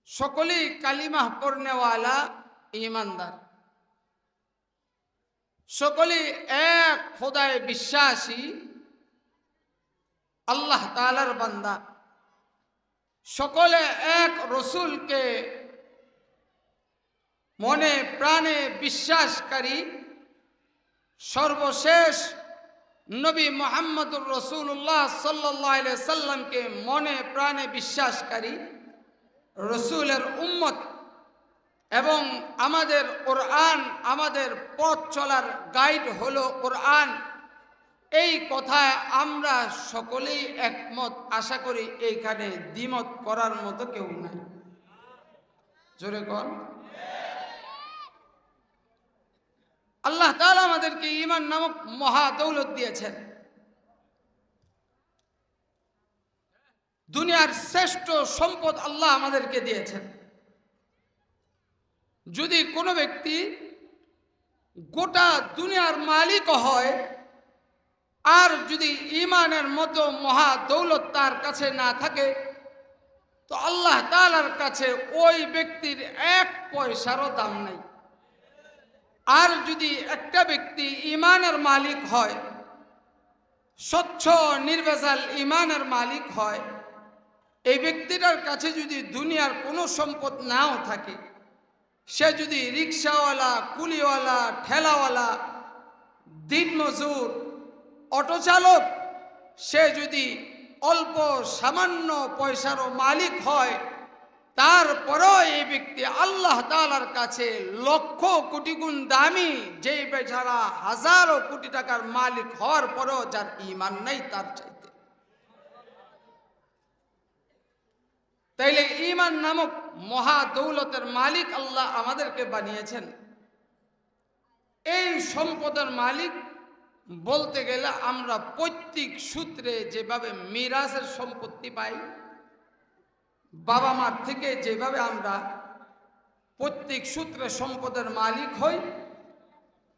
সকলেই কালিমা পড়নেওয়ালা ঈমানদার, সকলেই এক খোদায় বিশ্বাসী আল্লাহ তাআলার বান্দা, সকলে এক রসুলকে মনে প্রাণে বিশ্বাসকারী, সর্বশেষ নবী মুহাম্মদুর রাসূলুল্লাহ সাল্লাল্লাহু আলাইহি সাল্লামকে মনে প্রাণে বিশ্বাসকারী রসুলের উম্মত এবং আমাদের কোরআন, আমাদের পথ চলার গাইড হলো কোরআন। এই কথায় আমরা সকলেই একমত। আশা করি এইখানে দ্বিমত করার মতো কেউ নাই। জোরে কোন। আল্লাহ তাআলা আমাদেরকে ঈমান নামক মহা দৌলত দিয়েছেন। দুনিয়ার শ্রেষ্ঠ সম্পদ আল্লাহ আমাদেরকে দিয়েছেন। যদি কোনো ব্যক্তি গোটা দুনিয়ার মালিক হয় আর যদি ঈমানের মতো মহা দৌলত তার কাছে না থাকে, তো আল্লাহ তাআলার কাছে ওই ব্যক্তির এক পয়সারও দাম নাই। আর যদি একটা ব্যক্তি ঈমানের মালিক হয়, স্বচ্ছ নির্ভেজাল ঈমানের মালিক হয়, এই ব্যক্তিটার কাছে যদি দুনিয়ার কোনো সম্পদ নাও থাকে, সে যদি রিক্সাওয়ালা, কুলিওয়ালা, ঠেলাওয়ালা, দিনমজুর, অটো চালক, সে যদি অল্প সামান্য পয়সারও মালিক হয়, তারপরেও এই ব্যক্তি আল্লাহ তাআলার কাছে লক্ষ কোটি গুণ দামি, যেই বেচারা হাজারো কোটি টাকার মালিক হওয়ার পরেও যার ঈমান নাই তার চাইতে। তাইলে ঈমান নামক মহা দৌলতের মালিক আল্লাহ আমাদেরকে বানিয়েছেন। এই সম্পদের মালিক বলতে গেলে আমরা পৈতৃক সূত্রে যেভাবে মিরাসের সম্পত্তি পাই, বাবা মার থেকে যেভাবে আমরা পৈতৃক সূত্রে সম্পদের মালিক হই,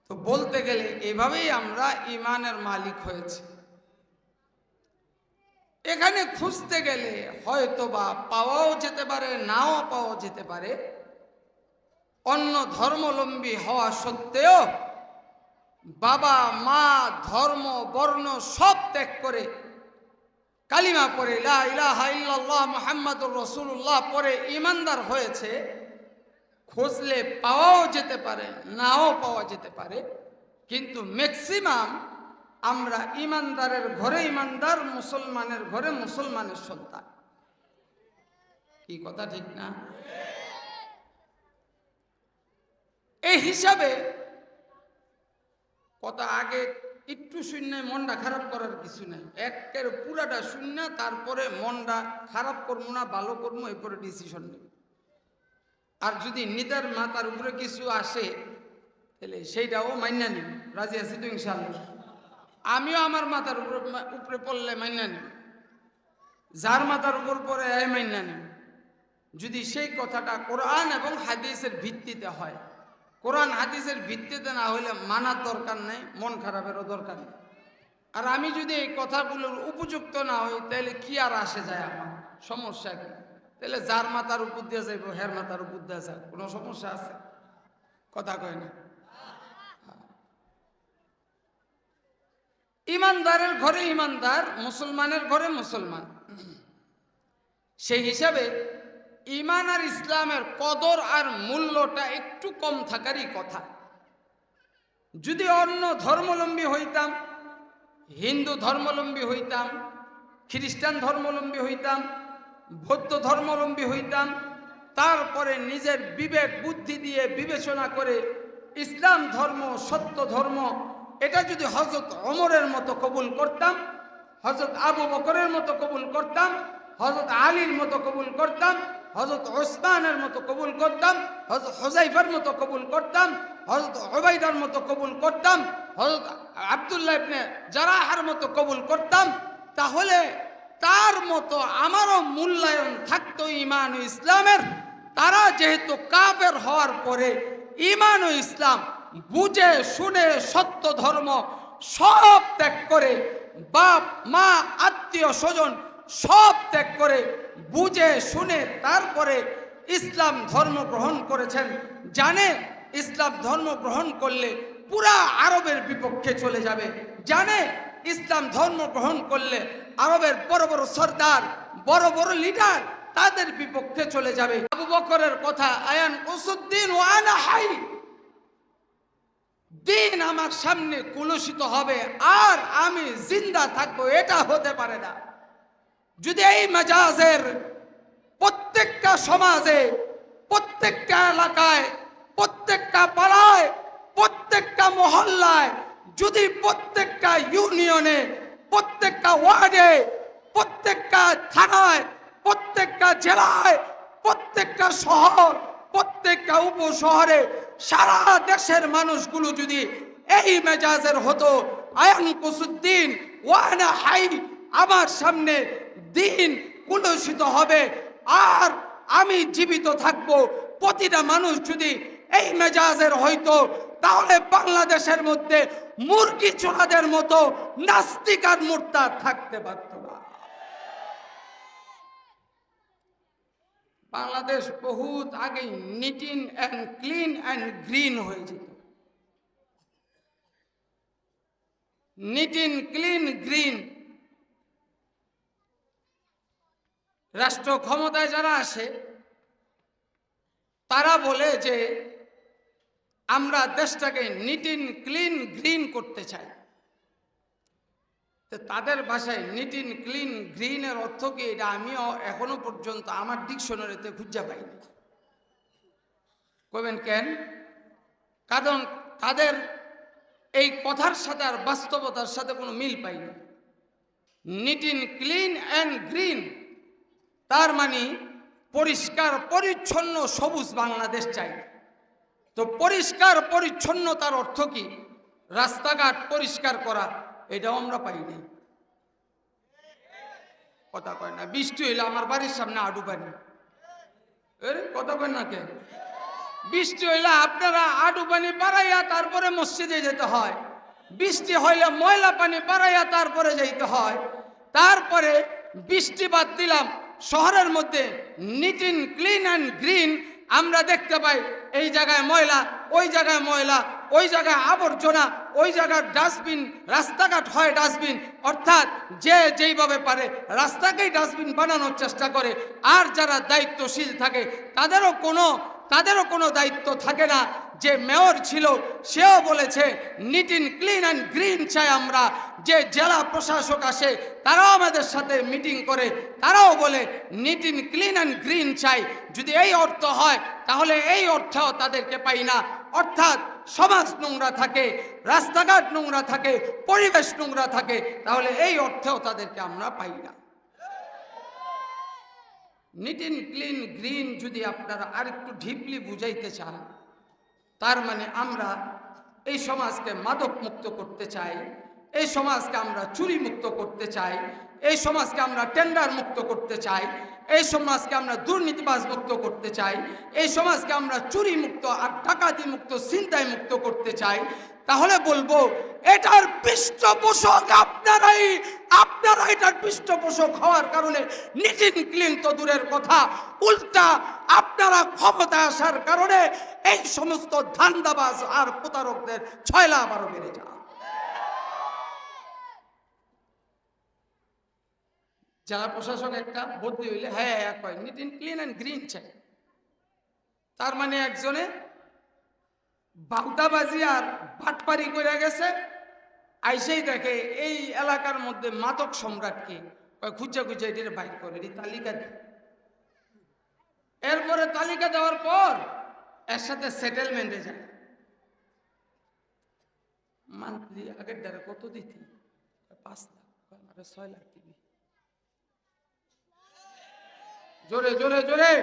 তো বলতে গেলে এভাবেই আমরা ঈমানের মালিক হয়েছি। এখানে খুঁজতে গেলে হয়তোবা পাওয়াও যেতে পারে, নাও পাওয়া যেতে পারে। অন্য ধর্মাবলম্বী হওয়া সত্ত্বেও বাবা মা ধর্ম বর্ণ সব ত্যাগ করে কালিমা পড়ে লা ইলাহা ইল্লাল্লাহ মুহাম্মাদুর রাসূলুল্লাহ পড়ে ঈমানদার হয়েছে, খুঁজলে পাওয়াও যেতে পারে, নাও পাওয়া যেতে পারে। কিন্তু ম্যাক্সিমাম আমরা ঈমানদারের ঘরে ঈমানদার, মুসলমানের ঘরে মুসলমানের সন্তান। কি কথা ঠিক না? এই হিসাবে কথা আগে একটু শূন্য মনটা খারাপ করার কিছু নাই, একের পুরাটা শূন্য, তারপরে মনটা খারাপ করবো না, ভালো করবো, এরপরে ডিসিশন নেব। আর যদি নিজের মাথার উপরে কিছু আসে তাহলে সেইটাও মাইনা নিব। রাজি আছি তো ইনশাআল্লাহ? আমিও আমার মাথার উপরে পড়লে মাইনা নিব, যার মাথার উপর পড়ে মাইনা নিব, যদি সেই কথাটা কোরআন এবং হাদিসের ভিত্তিতে হয়। কোরআন হাদিসের ভিত্তিতে না হলে মানার দরকার নেই, মন খারাপেরও দরকার নেই। আর আমি যদি এই কথাগুলোর উপযুক্ত না হই তাহলে কি আর আসে যায়, আমার সমস্যা কি? তাহলে যার মাথার উপর দিয়ে যাইব, হের মাথার উপর দিয়ে যায়, কোনো সমস্যা আছে? কথা কয় না। ঈমানদারের ঘরে ঈমানদার, মুসলমানের ঘরে মুসলমান। সেই হিসাবে ঈমান আর ইসলামের কদর আর মূল্যটা একটু কম থাকারই কথা। যদি অন্য ধর্মাবলম্বী হইতাম, হিন্দু ধর্মাবলম্বী হইতাম, খ্রিস্টান ধর্মাবলম্বী হইতাম, বৌদ্ধ ধর্মাবলম্বী হইতাম, তারপরে নিজের বিবেক বুদ্ধি দিয়ে বিবেচনা করে ইসলাম ধর্ম সত্য ধর্ম, এটা যদি হযরত ওমরের মতো কবুল করতাম, হযরত আবু বকরের মতো কবুল করতাম, হযরত আলীর মতো কবুল করতাম, হযরত ওসমানের মতো কবুল করতাম, হযরত হুযায়ফার মতো কবুল করতাম, হযরত উবাইদার মতো কবুল করতাম, হযরত আব্দুল্লাহ ইবনে জারাহার মতো কবুল করতাম, তাহলে তার মতো আমারও মূল্যায়ন থাকতো ঈমান ও ইসলামের। তারা যেহেতু কাফের হওয়ার পরে ঈমান ও ইসলাম বুঝে শুনে সত্য ধর্ম সব ত্যাগ করে, বাপ মা আত্মীয় স্বজন সব ত্যাগ করে বুঝে শুনে তারপরে ইসলাম ধর্ম গ্রহণ করেছেন জানে ইসলাম ধর্ম গ্রহণ করলে পুরা আরবের বিপক্ষে চলে যাবে, জানে ইসলাম ধর্ম গ্রহণ করলে আরবের বড় বড় সর্দার, বড় বড় লিডার তাদের বিপক্ষে চলে যাবে। আবু বকরের কথা, আয়ান কুসুদ্দিন ওয়ানা হাই, দিন আমার সামনে কুলুষিত হবে আর আমি জিন্দা থাকবো, এটা হতে পারে না। যদি এই মেজাজের প্রত্যেকটা সমাজে, প্রত্যেকটা এলাকায়, প্রত্যেকটা পাড়ায়, প্রত্যেকটা মহল্লায়, যদি প্রত্যেকটা ইউনিয়নে, প্রত্যেকটা ওয়ার্ডে, প্রত্যেকটা থানায়, প্রত্যেকটা জেলায়, প্রত্যেকটা শহর, প্রত্যেকটা উপশহরে, সারা দেশের মানুষগুলো যদি এই মেজাজের হতো, আয়ান কুসুদ্দিন ওয়ানা হাই, আমার সামনে দিন কুলুষিত হবে আর আমি জীবিত থাকবো, প্রতিটা মানুষ যদি এই মেজাজের হইতো, তাহলে বাংলাদেশের মধ্যে মুরগি চোরাদের মতো নাস্তিক আর মুরতাদ থাকতে পারত না। বাংলাদেশ বহুত আগে neat and clean and green হয়ে যেত। Neat and clean green. রাষ্ট্র ক্ষমতায় যারা আসে তারা বলে যে আমরা দেশটাকে নিট অ্যান্ড ক্লিন গ্রিন করতে চাই। তাদের ভাষায় নিট অ্যান্ড ক্লিন গ্রিনের অর্থ কি, এটা আমিও এখনো পর্যন্ত আমার ডিকশনারিতে খুঁজে পাইনি। কবেন কেন? কারণ তাদের এই কথার সাথে আর বাস্তবতার সাথে কোনো মিল পাইনি। Neat and clean and green তার মানে পরিষ্কার পরিচ্ছন্ন সবুজ বাংলাদেশ চাই। তো পরিষ্কার পরিচ্ছন্নতার অর্থ কি? রাস্তাঘাট পরিষ্কার করা, এটাও আমরা পাইনি। কথা কয় না। বৃষ্টি হইলে আমার বাড়ির সামনে আডু পানি, কথা কয় না কে? বৃষ্টি হইলে আপনারা আডু পানি পাড়াইয়া তারপরে মসজিদে যেতে হয়, বৃষ্টি হইলে ময়লা পানি পাড়াইয়া তারপরে যাইতে হয়। তারপরে বৃষ্টি বাদ দিলাম, শহরের মধ্যে neat and clean and green আমরা দেখতে পাই এই জায়গায় ময়লা, ওই জায়গায় ময়লা, ওই জায়গায় আবর্জনা, ওই জায়গার ডাস্টবিন, রাস্তাঘাট হয় ডাস্টবিন, অর্থাৎ যে যেইভাবে পারে রাস্তাকেই ডাস্টবিন বানানোর চেষ্টা করে। আর যারা দায়িত্বশীল থাকে তাদেরও কোনো দায়িত্ব থাকে না। যে মেয়র ছিল সেও বলেছে neat and clean and green চাই আমরা। যে জেলা প্রশাসক আসে তারাও আমাদের সাথে মিটিং করে, তারাও বলে neat and clean and green চাই। যদি এই অর্থ হয় তাহলে এই অর্থও তাদেরকে পাই না। অর্থাৎ সমাজ নোংরা থাকে, রাস্তাঘাট নোংরা থাকে, পরিবেশ নোংরা থাকে, তাহলে এই অর্থেও তাদেরকে আমরা পাই না। নিট অ্যান্ড ক্লিন গ্রিন যদি আপনারা আরেকটু ডিপলি বুঝাইতে চান, তার মানে আমরা এই সমাজকে মাদক মুক্ত করতে চাই, এই সমাজকে আমরা চুরি মুক্ত করতে চাই, এই সমাজকে আমরা টেন্ডার মুক্ত করতে চাই, এই সমাজকে আমরা দুর্নীতিবাজ মুক্ত করতে চাই, এই সমাজকে আমরা চুরি মুক্ত আর ডাকাতি মুক্ত, ছিনতাই মুক্ত করতে চাই। তাহলে বলবো এটার পৃষ্ঠপোষক আপনারাই। আপনারা এটার পৃষ্ঠপোষক হওয়ার কারণে নিট অ্যান্ড ক্লিন তো দূরের কথা, উল্টা আপনারা ক্ষমতা আসার কারণে এই সমস্ত ধান্দাবাজ আর প্রতারকদের ছয়লা আবারও বেড়ে যায়। জেলা প্রশাসক একটা বদলি হইলে হ্যাঁ কয় neat and clean and green চাই। তার মানে একজনে বাউটাবাজি আর বাটপারি করে গেছে, আইসেই দেখে এই এলাকার মধ্যে মাদক সম্রাটকে খুঁজে খুঁজে এটির বাইর করে তালিকা দেয়। এরপরে তালিকা দেওয়ার পর এর সাথে সেটেলমেন্টে যায়। মান্থলি আগের দ্বারা কত দিতি? 5 লাখ, 6 লাখ দিবি। জোরে জোরে জোরে।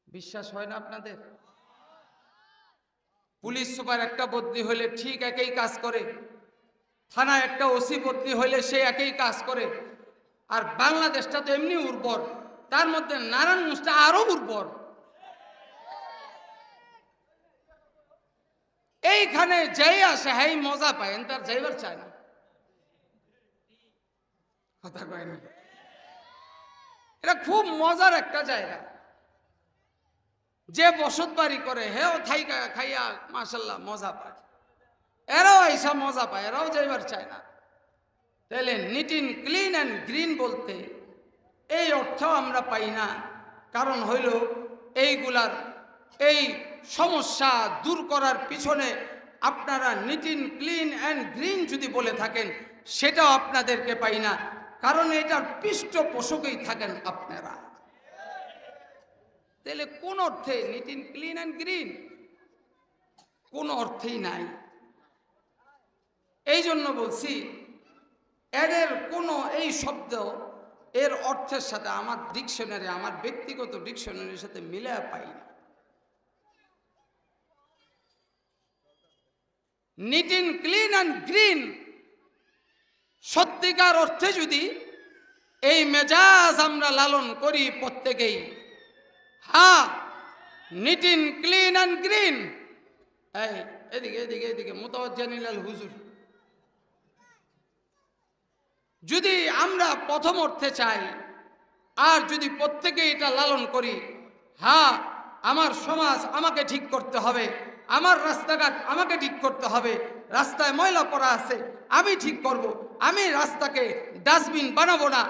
বিশ্বাস হয় না আপনাদের? পুলিশ সুপার একটা বদলি হলে ঠিক একই কাজ করে, থানায় একটা ওসি বদলি হইলে সে একই কাজ করে। আর বাংলাদেশটা তো এমনি উর্বর, তার মধ্যে নারায়ণগঞ্জটা আরো উর্বর। এইখানে যেই আসে হেই মজা পায়, তার যাইবার চায় না। কথা কয় না? এটা খুব মজার একটা জায়গা। যে বসত বাড়ি করে হেও থাইকা খাইয়া মাশাল্লাহ মজা পায়, এরাও আইসা মজা পায়, এরাও যাইবার চায় না। তাহলে neat in clean and green বলতে এই অর্থ আমরা পাই না। কারণ হইল এইগুলার এই সমস্যা দূর করার পিছনে আপনারা neat in clean and green যদি বলে থাকেন, সেটাও আপনাদেরকে পাই না। কারণ এটার পৃষ্ঠপোষকেই থাকেন আপনারা। তাহলে কোন অর্থে neat in clean and green? কোন অর্থেই নাই। এই জন্য বলছি এদের কোনো এই শব্দ এর অর্থের সাথে আমার ডিকশনারি, আমার ব্যক্তিগত ডিকশনারির সাথে মিলে পাই না। Neat in clean and green সত্যিকার অর্থে যদি এই মেজাজ আমরা লালন করি প্রত্যেকেই, হ্যাঁ neat in clean and green. এই এদিকে এদিকে এদিকে মুতাওয়াজ্জিহুল হুজুর, যদি আমরা প্রথম অর্থে চাই আর যদি প্রত্যেকে এটা লালন করি, হ্যাঁ আমার সমাজ আমাকে ঠিক করতে হবে, আমার রাস্তাঘাট আমাকে ঠিক করতে হবে, রাস্তায় ময়লা পড়া আছে আমি ঠিক করব, আমি রাস্তাকে ডাস্টবিন বানাবো না,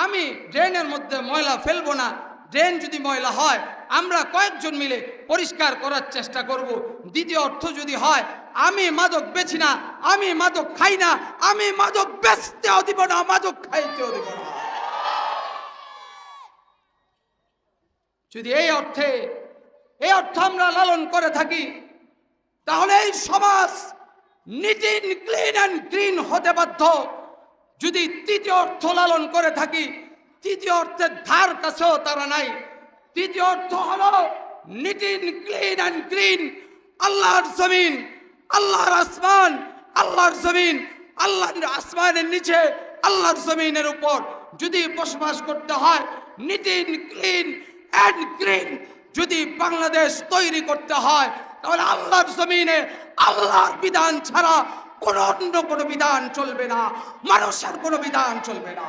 আমি ড্রেনের মধ্যে ময়লা ফেলবো না, ড্রেন যদি ময়লা হয় আমরা কয়েকজন মিলে পরিষ্কার করার চেষ্টা করব। দ্বিতীয় অর্থ যদি হয় আমি মাদক বেছি না, আমি মাদক খাই না, আমি মাদক বেচতেও দিব না, মাদক খাইতেও দিব না, যদি এই অর্থ আমরা লালন করে থাকি, তাহলে এই সমাজ neat in clean and green হতে বাধ্য। যদি তৃতীয় অর্থ লালন করে থাকি, তৃতীয় অর্থের ধার কাছেও তারা নাই। তৃতীয় অর্থ হলো neat in clean and green, আল্লাহর জমিন, আল্লাহর আসমান, আল্লাহর জমিন, আল্লাহর আসমানের নিচে, আল্লাহর জমিনের উপর যদি বসবাস করতে হয়, neat in clean and green যদি বাংলাদেশ তৈরি করতে হয়, তাহলে আল্লাহর জমিনে আল্লাহর বিধান ছাড়া কোন অন্য কোনো বিধান চলবে না, মানুষের কোনো বিধান চলবে না।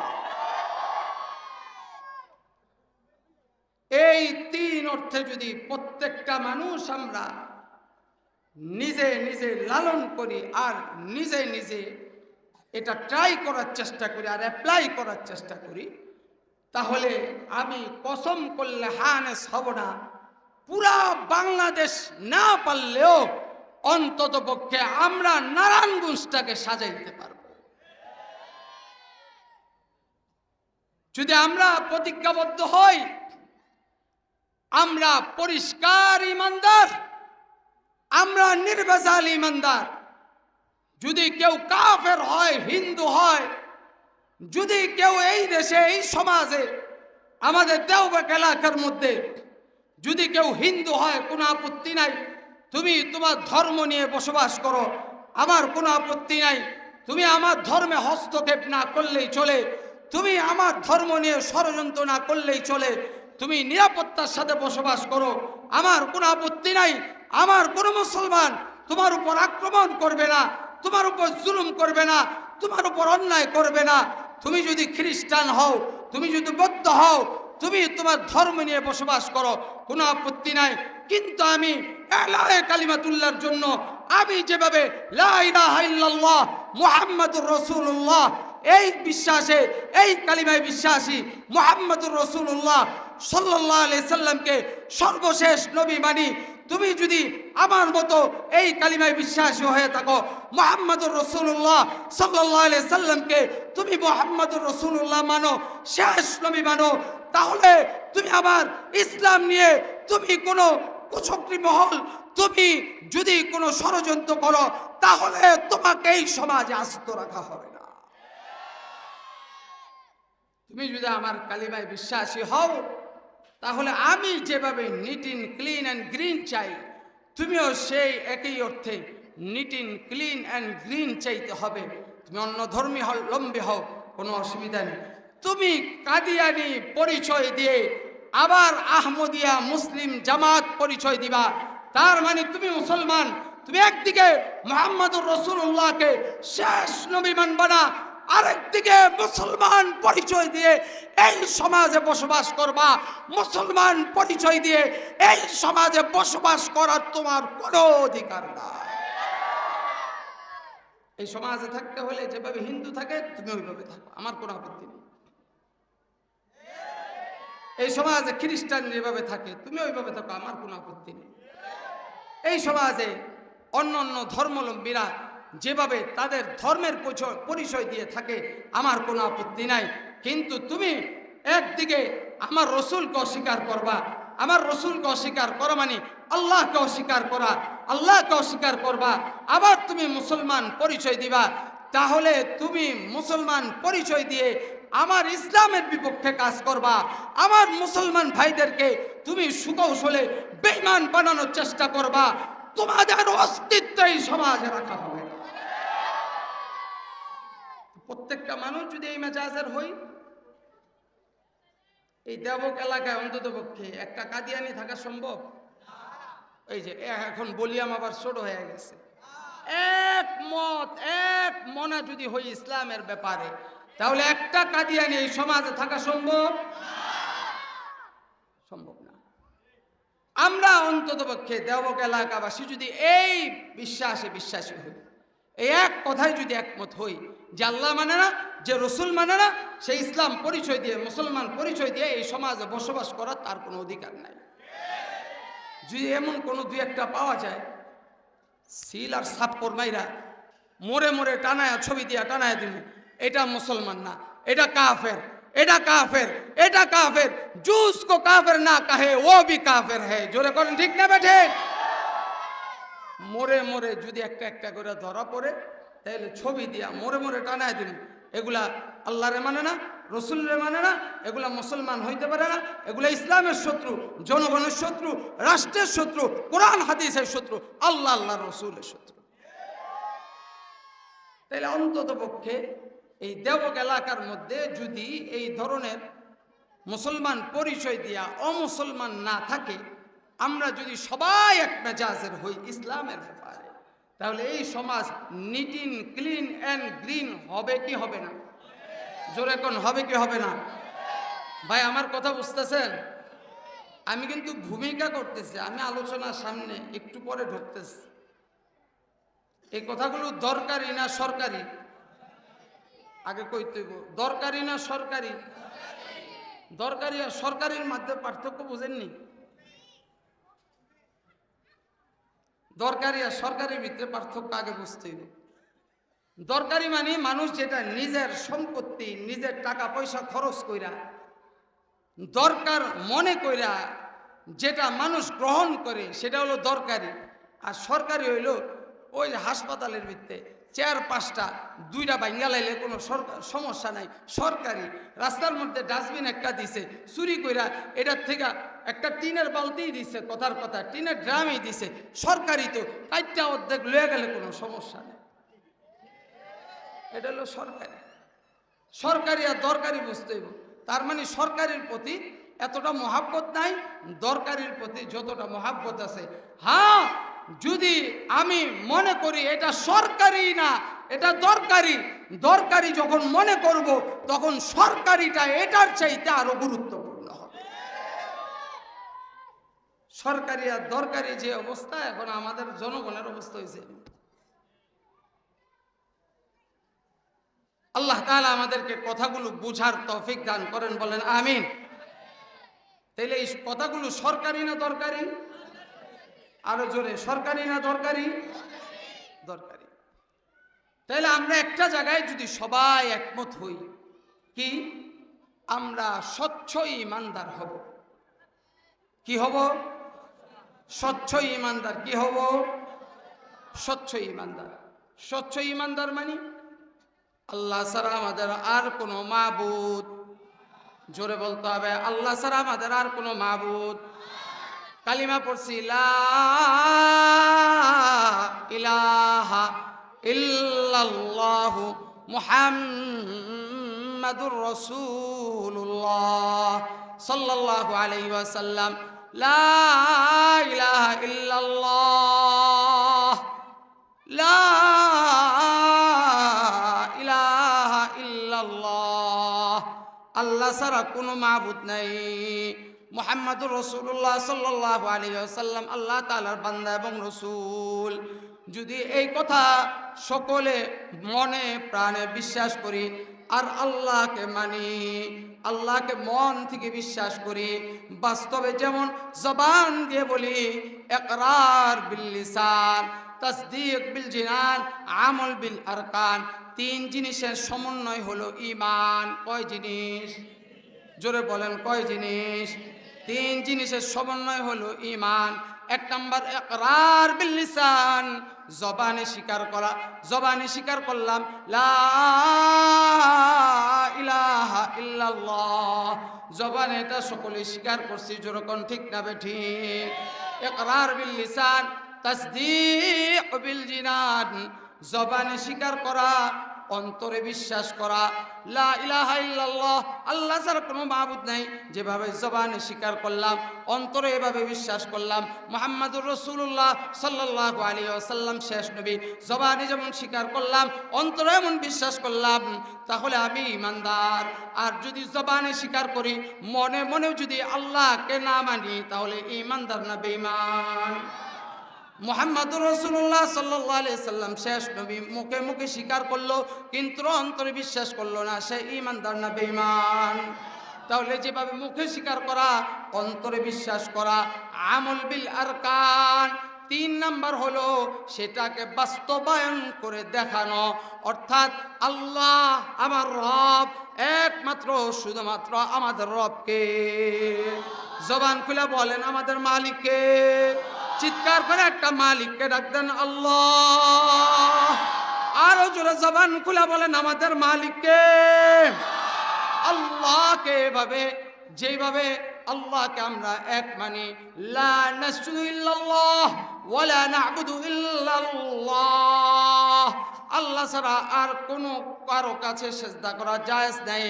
এই তিন অর্থে যদি প্রত্যেকটা মানুষ আমরা নিজে নিজে লালন করি আর নিজে নিজে এটা ট্রাই করার চেষ্টা করি আর অ্যাপ্লাই করার চেষ্টা করি, তাহলে আমি কসম করলে হানেস হব না, পুরা বাংলাদেশ না পারলেও অন্তত পক্ষে আমরা নারায়ণগঞ্জটাকে সাজাইতে পারব। যদি আমরা প্রতিজ্ঞাবদ্ধ হই, আমরা পরিষ্কার ইমানদার, আমরা নির্ভেজাল ইমানদার। যদি কেউ কাফের হয়, হিন্দু হয়, যদি কেউ এই দেশে এই সমাজে আমাদের দেওবন্দ এলাকার মধ্যে যদি কেউ হিন্দু হয়, কোনো আপত্তি নাই, তুমি তোমার ধর্ম নিয়ে বসবাস করো, আমার কোনো আপত্তি নাই। তুমি আমার ধর্মে হস্তক্ষেপ না করলেই চলে, তুমি আমার ধর্ম নিয়ে ষড়যন্ত্র না করলেই চলে, তুমি নিরাপত্তার সাথে বসবাস করো, আমার কোনো আপত্তি নাই। আমার কোনো মুসলমান তোমার উপর আক্রমণ করবে না, তোমার উপর জুলুম করবে না, তোমার উপর অন্যায় করবে না। তুমি যদি খ্রিস্টান হও, তুমি যদি বৌদ্ধ হও, তুমি তোমার ধর্ম নিয়ে বসবাস করো, কোনো আপত্তি নাই। কিন্তু আমি এলায়ে কালিমাতুল্লাহর জন্য আমি যেভাবে লা ইলাহা ইল্লাল্লাহ মুহাম্মাদুর রাসূলুল্লাহ এই বিশ্বাসে, এই কালিমায় বিশ্বাসী, মুহাম্মাদুর রাসূলুল্লাহ সাল্লাল্লাহু আলাইহি সাল্লামকে সর্বশেষ নবী মানি। তুমি যদি আমার মতো এই কালিমায় বিশ্বাসী হয়ে থাকো, মুহাম্মাদুর রাসূলুল্লাহ সাল্লাল্লাহু আলাইহি সাল্লামকে তুমি মুহাম্মাদুর রাসূলুল্লাহ মানো, শেষ নবী মানো, তাহলে তুমি আবার ইসলাম নিয়ে তুমি কোনো কুচক্রী মহল, তুমি যদি কোনো ষড়যন্ত্র করো, তাহলে তোমাকে এই সমাজে আস্ত রাখা হবে না। তুমি যদি আমার কালিমায় বিশ্বাসী হও, তাহলে আমি যেভাবে neat in clean and green চাই, তুমিও সেই একই অর্থে neat in clean and green চাইতে হবে। তুমি অন্য ধর্মী লম্বী হও, কোনো অসুবিধা নেই। তুমি কাদিয়ানি পরিচয় দিয়ে আবার আহমদিয়া মুসলিম জামাত পরিচয় দিবা, তার মানে তুমি মুসলমান। তুমি একদিকে মুহাম্মদুর রাসূলুল্লাহকে শেষ নবী মানবা না, আরেকদিকে মুসলমান পরিচয় দিয়ে এই সমাজে বসবাস করবা। মুসলমান পরিচয় দিয়ে এই সমাজে বসবাস করার তোমার কোনো অধিকার নাই। এই সমাজে থাকতে হলে যেভাবে হিন্দু থাকে তুমি ওইভাবে থাকো, আমার কোনো আপত্তি নেই। এই সমাজে খ্রিস্টান যেভাবে থাকে তুমি ওইভাবে থাকো, আমার কোনো আপত্তি নেই। এই সমাজে অন্য অন্য ধর্মাবলম্বীরা যেভাবে তাদের ধর্মের পরিচয় দিয়ে থাকে আমার কোনো আপত্তি নাই। কিন্তু তুমি একদিকে আমার রসুলকে অস্বীকার করবা, আমার রসুলকে অস্বীকার করা মানে আল্লাহকে অস্বীকার করা, আল্লাহকে অস্বীকার করবা, আবার তুমি মুসলমান পরিচয় দিবা, তাহলে তুমি মুসলমান পরিচয় দিয়ে আমার ইসলামের বিপক্ষে কাজ করবা। আমার মুসলমান ভাইদেরকে তুমি সুকৌশলে বেঈমান বানানোর চেষ্টা করবা। তোমাদের অস্তিত্ব এই সমাজে রাখা হবে না। প্রত্যেকটা মানুষ যদি এই মেজাজের হই, এই দেবক এলাকায় অন্তত পক্ষে একটা কাদিয়ানি থাকা সম্ভব? এই যে এখন বলিয়াম আবার ছোট হয়ে গেছে। একমত এক মনে যদি হই ইসলামের ব্যাপারে, তাহলে একটা কাদিয়ানি এই সমাজে থাকা সম্ভব? সম্ভব না। আমরা অন্তত পক্ষে দেবক এলাকাবাসী যদি এই বিশ্বাসী হই, এই এক কথায় যদি একমত হই যে আল্লাহ মানে না, যে রসুল মানে না, সেই ইসলাম পরিচয় দিয়ে মুসলমান পরিচয় দিয়ে এই সমাজে বসবাস করার তার কোনো অধিকার নাই। যদি এমন কোনো দুই একটা পাওয়া যায় সিল আর সাপ্পর মাইরা মোড়ে মোড়ে টানায়া ছবি দিয়া টানায়া দিন, এটা মুসলমান না, এটা কাফের, এটা কাফের, এটা কাফের, জুস কো কাফের না কাহে ও ভি কাফের হ্যায়। জোরে করেন ঠিক না বেঠে? মোড়ে মোড়ে যদি একটা একটা করে ধরা পড়ে, তাহলে ছবি দিয়া মোড়ে মোড়ে টানায় দিন, এগুলা আল্লাহরে মানে না, রসুলরে মানে না, এগুলা মুসলমান হইতে পারে না, এগুলা ইসলামের শত্রু, জনগণের শত্রু, রাষ্ট্রের শত্রু, কোরআন হাদিসের শত্রু, আল্লাহ আল্লাহ রসুলের শত্রু। তাহলে অন্তত পক্ষে এই দেবক এলাকার মধ্যে যদি এই ধরনের মুসলমান পরিচয় দিয়া অমুসলমান না থাকে, আমরা যদি সবাই এক মেজাজের হই ইসলামের ব্যাপারে, তাহলে এই সমাজ neat in clean and green হবে কি হবে না? জোরে কোন হবে কি হবে না? ভাই আমার কথা বুঝতেছেন? আমি কিন্তু ভূমিকা করতেছি, আমি আলোচনার সামনে একটু পরে ঢুকতেছি। এই কথাগুলো দরকারি না সরকারি? আগে কইতে দরকারি না সরকারি? দরকারি আর সরকারির মধ্যে পার্থক্য বুঝেননি? দরকারি আর সরকারির ভিতরে পার্থক্য আগে বুঝতে হবে। দরকারি মানে মানুষ যেটা নিজের সম্পত্তি, নিজের টাকা পয়সা খরচ কইরা দরকার মনে কইরা যেটা মানুষ গ্রহণ করে সেটা হলো দরকারি। আর সরকারি হইল ওই হাসপাতালের ভিতরে চেয়ার পাঁচটা, দুইটা ভাঙ্গা লাইলে কোনো সমস্যা নাই, সরকারি। রাস্তার মধ্যে ডাস্টবিন একটা দিছে, চুরি কইরা এটার থেকে একটা টিনের বালতিই দিছে, কথার কথা টিনের ড্রামই দিছে, সরকারি। তো কাইটটা অর্ধেক লয়ে গেলে কোনো সমস্যা নেই, এটা হলো সরকারি। সরকারি আর দরকারি বুঝতে হইব। তার মানে সরকারির প্রতি এতটা মহাব্বত নাই, দরকারির প্রতি যতটা মহাব্বত আছে। হ্যাঁ, যদি আমি মনে করি এটা সরকারি না, এটা দরকারি, দরকারি যখন মনে করব তখন সরকারিটা এটার চাইতে আরো গুরুত্বপূর্ণ হবে। সরকারি আর দরকারি যে অবস্থা, এখন আমাদের জনগণের অবস্থা হয়েছে। আল্লাহ তাআলা আমাদেরকে কথাগুলো বুঝার তৌফিক দান করেন, বলেন আমিন। তাইলে এই কথাগুলো সরকারি না দরকারি? আরো জোরে, সরকারি না দরকারি? দরকারি। তাইলে আমরা একটা জায়গায় যদি সবাই একমত হই, কি আমরা স্বচ্ছ ঈমানদার হব। কি হব? স্বচ্ছ ঈমানদার। কি হব? স্বচ্ছ ঈমানদার। স্বচ্ছ ঈমানদার মানে আল্লাহ ছাড়া আমাদের আর কোনো মাবুদ, জোরে বলতে হবে, আল্লাহ ছাড়া আমাদের আর কোনো মাবুদ। কালিমা পড়ছি লা ইলাহা ইল্লাল্লাহু মুহাম্মাদুর রাসূলুল্লাহ সাল্লাল্লাহু আলাইহি ওয়াসাল্লাম। লা ইলাহা ইল্লাল্লাহ লা ইলাহা ইল্লাল্লাহ, আল্লাহ ছাড়া কোনো মাবুদ নাই, মুহাম্মাদুর রাসূলুল্লাহ সাল্লাল্লাহু আলাইহি ওয়াসাল্লাম আল্লাহ তাআলার বান্দা এবং রাসূল। যদি এই কথা সকলে মনে প্রাণে বিশ্বাস করি আর আল্লাহকে মানি, আল্লাহকে মন থেকে বিশ্বাস করি, বাস্তবে যেমন জবান দিয়ে বলি ইকরার বিল লিসান, তাসদীক বিল জিনান, আমল বিল আরকান, তিন জিনিসের সমন্বয় হলো ঈমান। কয় জিনিস? জোরে বলেন, কয় জিনিস? তিন জিনিসের সমন্বয় হলো ঈমান। এক নাম্বার ইকরার বিল লিসান, জবানে স্বীকার করা, জবানে স্বীকার করলাম লা ইলাহা ইল্লাল্লাহ, জবানে এটা সকলে স্বীকার করছি, যেরকম ঠিক না বেঠিক? ইকরার বিল লিসান, তাসদীক বিল জিনান, জবানে স্বীকার করা, অন্তরে বিশ্বাস করা লা ইলাহা ইল্লাল্লাহ, আল্লাহ ছাড়া কোনো মাবুদ নাই, যেভাবে জবানে স্বীকার করলাম অন্তরে এভাবে বিশ্বাস করলাম মুহাম্মাদুর রাসূলুল্লাহ সাল্লাল্লাহু আলাইহি ওয়াসাল্লাম শেষ নবী, জবানে যেমন স্বীকার করলাম অন্তরে এমন বিশ্বাস করলাম, তাহলে আমি ঈমানদার। আর যদি জবানে স্বীকার করি মনে মনেও যদি আল্লাহকে না মানি তাহলে ঈমানদার না বেঈমান? মুহাম্মাদুর রাসূলুল্লাহ সাল্লাল্লাহু আলাইহি সাল্লাম শেষ নবী, মুখে মুখে স্বীকার করলো কিন্তু অন্তরে বিশ্বাস করলো না, সে ঈমানদার না বেঈমান? তাহলে যেভাবে মুখে স্বীকার করা, অন্তরে বিশ্বাস করা, আমল বিল আরকান, তিন নাম্বার হলো সেটাকে বাস্তবায়ন করে দেখানো, অর্থাৎ আল্লাহ আমার রব, একমাত্র শুধুমাত্র আমাদের রবকে। জবান খুলে বলেন আমাদের মালিককে, চিৎকার করে একটা মালিককে ডাক দেন আল্লাহ। আরো জোরে জবান খুলে বলেন আমাদের মালিককে। আল্লাহকে এভাবে, যেভাবে আল্লাহকে আমরা এক মানি, লা নাসজুদু ইল্লাল্লাহ ওয়ালা না'বুদু ইল্লাল্লাহ, আল্লাহ ছাড়া আর কোনো কারো কাছে সেজদা করা জায়েজ নাই,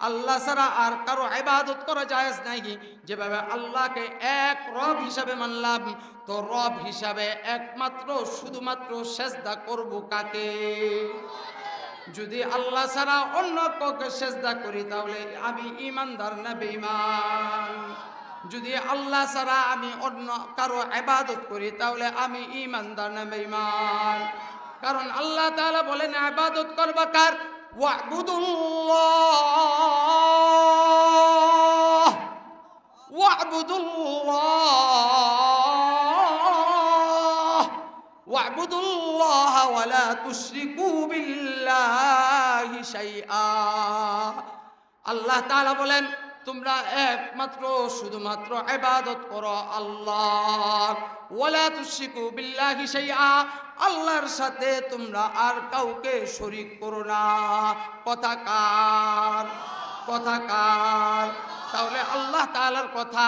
আল্লাহ ছাড়া আর কারো ইবাদত করা জায়েজ নাই। যেভাবে আল্লাহকে এক রব হিসাবে মানলাম, তো রব হিসাবে একমাত্র শুধুমাত্র সেজদা করব কাকে? যদি আল্লাহ ছাড়া অন্য কাউকে সেজদা করি তাহলে আমি ঈমানদার না বেঈমান? যদি আল্লাহ ছাড়া আমি অন্য কারো ইবাদত করি তাহলে আমি ঈমানদার না বেঈমান? কারণ আল্লাহ তাআলা বলেন ইবাদত করবা কার? ওয়া'বুদুল্লাহ, ওয়া'বুদুল্লাহ, ওয়া'বুদুল্লাহ ওয়া লা তুশরিকু বিল্লাহি শাইআ। আল্লাহ তাআলা বলেন তোমরা একমাত্র শুধুমাত্র ইবাদত করো আল্লাহ, ওয়ালা তুশরিকু বিল্লাহি শাইআ, আল্লাহর সাথে তোমরা আর কাউকে শরীক করো না। কথা কার? কথা কার? তাহলে আল্লাহ তাআলার কথা,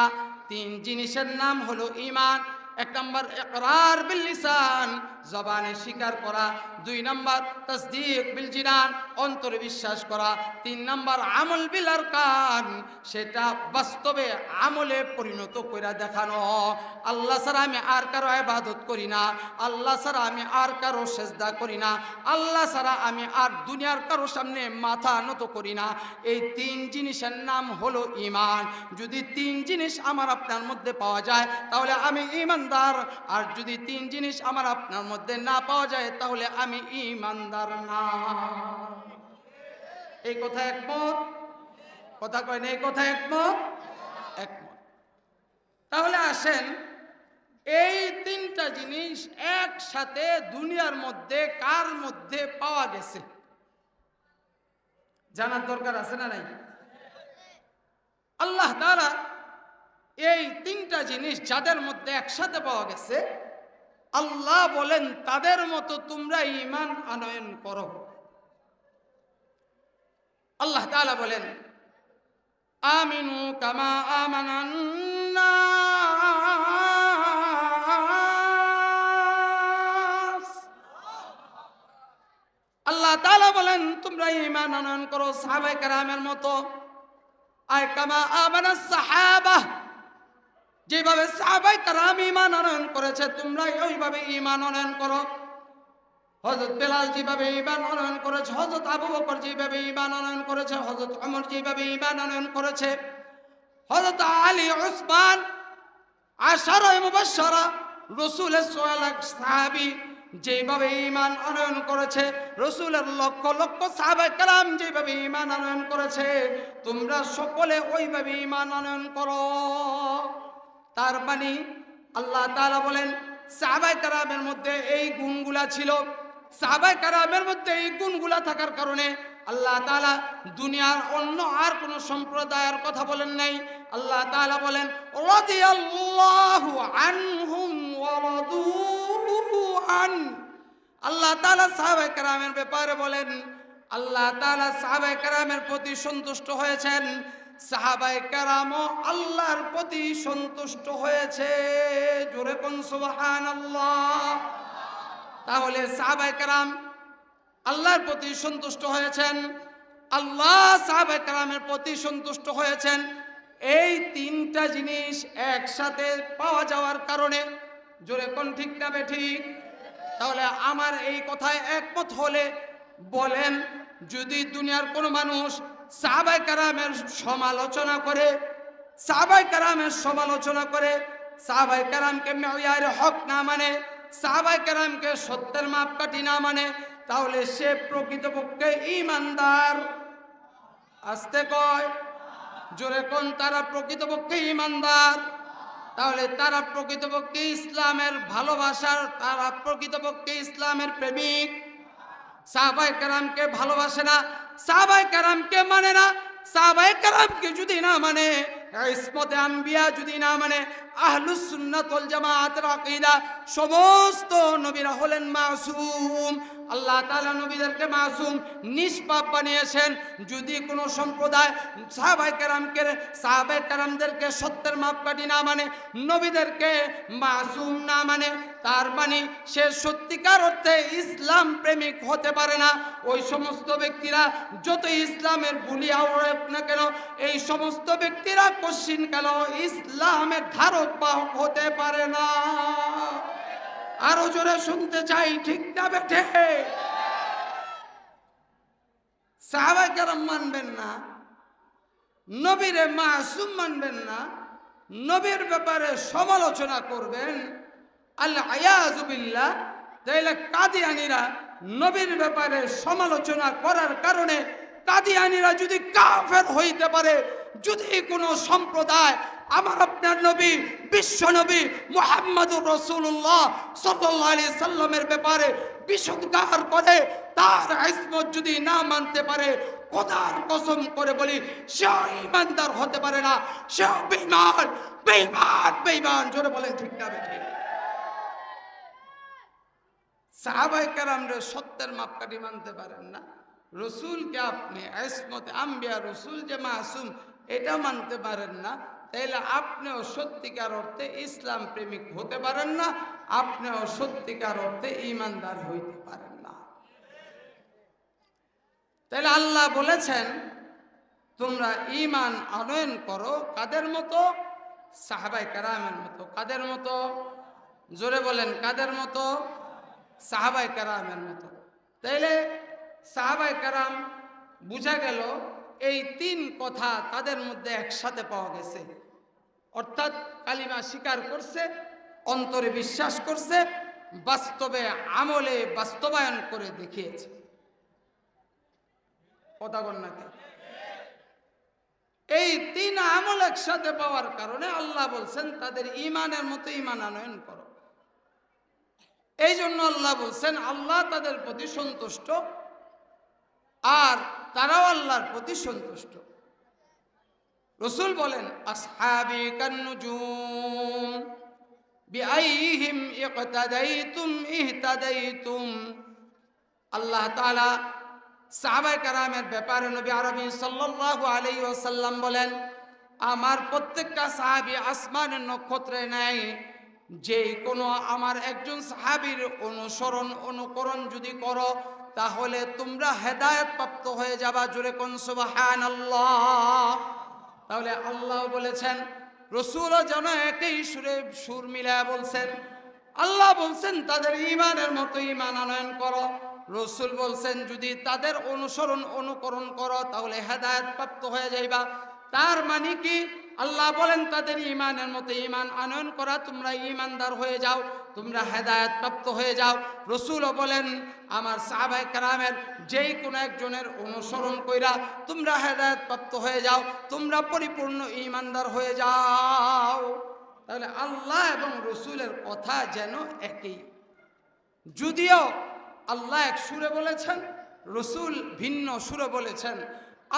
তিন জিনিসের নাম হলো ঈমান। এক নম্বর ইকরার বিল লিসান, জবানে স্বীকার করা, দুই নম্বর তাসদীক বিল জিনান, অন্তরে বিশ্বাস করা, তিন নম্বর আমল বিল আরকান, সেটা বাস্তবে আমলে পরিণত করে দেখানো। আল্লাহ ছাড়া আমি আর কারো ইবাদত করি না, আল্লাহ ছাড়া আমি আর কারো সেজদা করি না, আল্লাহ ছাড়া আমি আর দুনিয়ার কারো সামনে মাথা নত করি না। এই তিন জিনিসের নাম হলো ঈমান। যদি তিন জিনিস আমার আপনার মধ্যে পাওয়া যায় তাহলে আমি ঈমানদার, আর যদি তিন জিনিস আমার আপনার মধ্যে না পাওয়া যায় তাহলে আমি ঈমানদার না। এই কথা একমত? কথা কয় না? এই কথা একমত? একমত। তাহলে আসেন, এই তিনটা জিনিস একসাথে দুনিয়ার মধ্যে কার মধ্যে পাওয়া গেছে জানার দরকার আছে না নাই? আল্লাহ তাআলা এই তিনটা জিনিস যাদের মধ্যে একসাথে পাওয়া গেছে, আল্লাহ বলেন তাদের মতো তোমরা ঈমান আনয়ন করো। আল্লাহ তাআলা বলেন আমিনু কামা আমানান নাস। আল্লাহ তাআলা বলেন তোমরা ঈমান আনয়ন করো সাহাবায়ে কেরামের মতো। আয় কামা আমানাস সাহাবা, যেভাবে সাহাবায়ে কেরাম ঈমান আনয়ন করেছে তোমরা ওইভাবে ঈমান আনয়ন করো। হযরত বেলাল যেভাবে ঈমান আনয়ন করেছে, হযরত আবু বকর যেভাবে ঈমান আনয়ন করেছে, হযরত ওমর যেভাবে ঈমান আনয়ন করেছে, হযরত আলী, উসমান, আশারায়ে মুবাশশারা, রাসূলের ৬ লাখ সাহাবী যেভাবে ঈমান আনয়ন করেছে, রাসূলের লক্ষ লক্ষ সাহাবায়ে কেরাম যেভাবে ঈমান আনয়ন করেছে, তোমরা সকলে ওইভাবে ঈমান আনয়ন করো। তার মানে আল্লাহ তাআলা বলেন সাহাবায়ে কেরামের মধ্যে এই গুণগুলা ছিল। সাহাবায়ে কেরামের মধ্যে এই গুণগুলা থাকার কারণে আল্লাহ তাআলা দুনিয়ার অন্য আর কোন সম্প্রদায়ের কথা বলেন নাই। আল্লাহ তাআলা বলেন রাদিয়াল্লাহু আনহুম ওয়া রাদু আন। আল্লাহ তাআলা সাহাবায়ে কেরামের ব্যাপারে বলেন আল্লাহ তাআলা সাহাবায়ে কেরামের প্রতি সন্তুষ্ট হয়েছেন, সাহাবায়ে কেরামও আল্লাহর প্রতি সন্তুষ্ট হয়েছে। জোরে কোন সুবহানাল্লাহ। তাহলে সাহাবায়ে কেরাম আল্লাহর প্রতি সন্তুষ্ট হয়েছেন, আল্লাহ সাহাবায়ে কেরামের প্রতি সন্তুষ্ট হয়েছেন। এই তিনটা জিনিস একসাথে পাওয়া যাওয়ার কারণে, জোরে কোন ঠিক না বেঠিক? তাহলে আমার এই কথায় একমত হলে বলেন, যদি দুনিয়ার কোনো মানুষ সাহাবায়ে কেরামের সমালোচনা করে, সাহাবায়ে কেরামের সমালোচনা করে, সাহাবায়ে কেরামকে মেয়ারে হক না মানে, সাহাবায়ে কেরামকে সত্যের মাপকাঠি না মানে, তাহলে সে প্রকৃতপক্ষে ঈমানদার। আস্তে কয়, জোরে কোন তারা প্রকৃতপক্ষে ঈমানদার। তাহলে তারা প্রকৃতপক্ষে ইসলামের ভালোবাসার, তারা প্রকৃতপক্ষে ইসলামের প্রেমিক। সাহাবায়ে কেরামকে ভালোবাসে না, সাহাবায়ে কেরামকে মানে না। সাহাবায়ে কেরামকে যদি না মানে, ইসমতে আম্বিয়া যদি না মানে, আহলুস সুন্নাত ওয়াল জামাআতের আকীদা, সমস্ত নবীরা হলেন মাসুম। আল্লাহ তাআলা নবীদেরকে মাসুম, নিষ্পাপ বানিয়েছেন। যদি কোনো সম্প্রদায় সাহাবায়ে কেরামদেরকে সত্যের মাপকাঠি না মানে, নবীদেরকে মাসুম না মানে, তার মানে সে সত্যিকার অর্থে ইসলাম প্রেমিক হতে পারে না। ওই সমস্ত ব্যক্তিরা যত ইসলামের বুলিয়া হোক না কেন, এই সমস্ত ব্যক্তিরা কশিন কেন ইসলামের ধারক বাহক হতে পারে না। আরো জোরে শুনতে চাই, ঠিক না বেঠে? সাহাবায়ে কেরাম মানবেন না, নবীরে মাসুম মানবেন না, নবীর ব্যাপারে সমালোচনা করবেন, আল্লাহ আয়াযু বিল্লাহ। তাইলে কাদিয়ানীরা নবীর ব্যাপারে সমালোচনা করার কারণে কাদিয়ানীরা যদি কাফের হইতে পারে, যদি কোনো সম্প্রদায় আমার আপনার নবী বিশ্ব নবী মুহাম্মদুর রাসূলুল্লাহ সাল্লাল্লাহু আলাইহি সাল্লামের ব্যাপারে বিশুদ্ধার করে, তার ইসমত যদি না মানতে পারে, খোদার কসম করে বলি সে ঈমানদার হতে পারে না, সে বেঈমান বেঈমান বেঈমান। জোরে বলেন ঠিক না বেঠিক? সাহাবায়ে কেরামরে সত্যের মাপকাঠি মানতে পারেন না, রসুলকে আপনি ইসমতে আম্বিয়া, রসুল যে মাসুম এটা মানতে পারেন না, তাইলে আপনিও সত্যিকার অর্থে ইসলাম প্রেমিক হতে পারেন না, আপনিও সত্যিকার অর্থে ঈমানদার হইতে পারেন না। তাইলে আল্লাহ বলেছেন তোমরা ঈমান আনয়ন করো কাদের মতো? সাহাবায়ে কেরামের মতো। কাদের মতো? জোরে বলেন, কাদের মতো? সাহাবায়ে কেরামের মতো। তাইলে সাহাবায়ে কেরাম বুঝা গেল এই তিন কথা তাদের মধ্যে একসাথে পাওয়া গেছে। অর্থাৎ কালিমা স্বীকার করছে, অন্তরে বিশ্বাস করছে, বাস্তবে আমলে বাস্তবায়ন করে দেখিয়েছে। কথা বল না কেন? এই তিন আমল একসাথে পাওয়ার কারণে আল্লাহ বলছেন তাদের ঈমানের মতো ঈমান আনয়ন করো। এই জন্য আল্লাহ বলছেন আল্লাহ তাদের প্রতি সন্তুষ্ট আর তারাও আল্লাহর প্রতি সন্তুষ্ট। রাসূল বলেন আসহাবি কান্নুজুম বিআইহিম ইকতাদাইতুম ইহতাদাইতুম। আল্লাহ তাআলা সাহাবায়ে কেরামের ব্যাপারে নবী আরবি সাল্লাল্লাহু আলাইহি ওয়াসাল্লাম বলেন আমার প্রত্যেকটা সাহাবী আসমানের নক্ষত্রের ন্যায়। যে কোনো আমার একজন সাহাবীর অনুকরণ যদি করো তাহলে তোমরা হেদায়েত প্রাপ্ত হয়ে যাবা। জোরে কোন সুবহানাল্লাহ। তাহলে আল্লাহ বলেছেন, রাসূলও যেন একই সুরে সুর মিলায়া বলছেন আল্লাহ বলছেন তাদের ঈমানের মতো ঈমান আনয়ন করো, রসুল বলছেন যদি তাদের অনুকরণ করো তাহলে হেদায়েত প্রাপ্ত হয়ে যাইবা। তার মানে কি আল্লাহ বলেন তাদের ঈমানের মতো ঈমান আনয়ন করা, তোমরা ঈমানদার হয়ে যাও, তোমরা হেদায়েত প্রাপ্ত হয়ে যাও। রসুলও বলেন আমার সাহাবায়ে কেরামের যেই কোনো একজনের অনুসরণ কইরা তোমরা হেদায়েত প্রাপ্ত হয়ে যাও, তোমরা পরিপূর্ণ ঈমানদার হয়ে যাও। তাহলে আল্লাহ এবং রসুলের কথা যেন একই, যদিও আল্লাহ এক সুরে বলেছেন, রসুল ভিন্ন সুরে বলেছেন।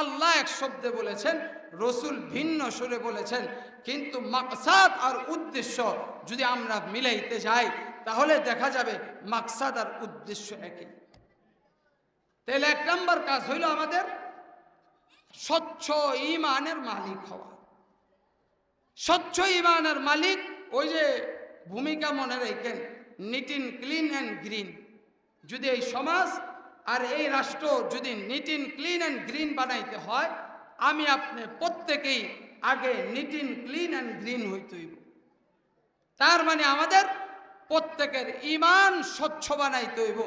আল্লাহ এক শব্দে বলেছেন, রসুল ভিন্ন সুরে বলেছেন, কিন্তু মাকসাদ আর উদ্দেশ্য যদি আমরা মিলাইতে যাই তাহলে দেখা যাবে মাকসাদ আর উদ্দেশ্য একই। তাহলে এক নম্বর কাজ হইল আমাদের স্বচ্ছ ঈমানের মালিক হওয়া। স্বচ্ছ ঈমানের মালিক, ওই যে ভূমিকা মনে রাখেন, neat in clean and green. যদি এই সমাজ আর এই রাষ্ট্র যদি neat in clean and green বানাইতে হয়, আমি আপনি প্রত্যেকেই আগে neat in clean and green হইতে হইব। তার মানে আমাদের প্রত্যেকের ঈমান স্বচ্ছ বানাইতে হইব,